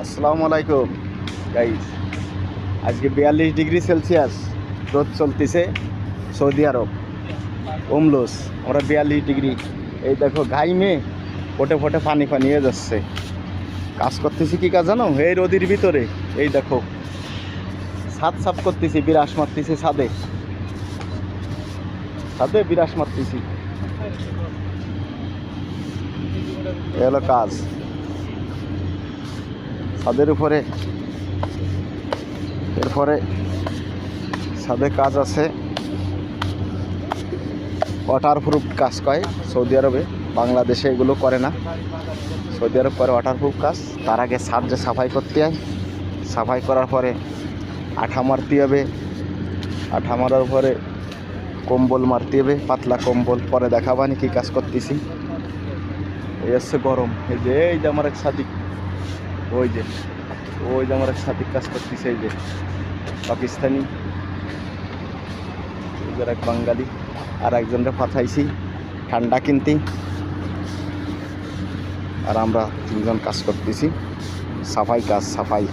আসসালামু আলাইকুম গাইস। আজকে 42 ডিগ্রি সেলসিয়াস রোদ চলতেছে সৌদি আরব ওমলুস। আমরা 42 ডিগ্রি, এই দেখো ঘাইমে ফোটে ফোটে পানি পানি হয়ে যাচ্ছে। কাজ করতেছি কি কাজ জানো? এই রোদের ভিতরে এই দেখো ছাদ সাফ করতেছি, বিরাস মারতেছি ছাদে ছাদে বিরাস মারতেছি। এ হলো কাজ ছাদের উপরে। এরপরে ছাদে কাজ আছে, ওয়াটারপ্রুফ কাজ কয় সৌদি আরবে, বাংলাদেশে এগুলো করে না। সৌদি আরব করে ওয়াটারপ্রুফ কাজ। তার আগে ছাদ যে সাফাই করতে হয়, সাফাই করার পরে আঠা মারতে হবে, আঠা মারার পরে কম্বল মারতে হবে, পাতলা কম্বল। পরে দেখাবানি কি কাজ করতেছি। এই হচ্ছে গরম। এই যে আমার এক সাদিক, ওই যে আমার এক সাদিক কাজ করতেছে, এই যে পাকিস্তানি, এক বাঙালি, আর একজনকে পাঠাইছি ঠান্ডা কিনতে। আর আমরা তিনজন কাজ করতেছি, সাফাই কাজ, সাফাই।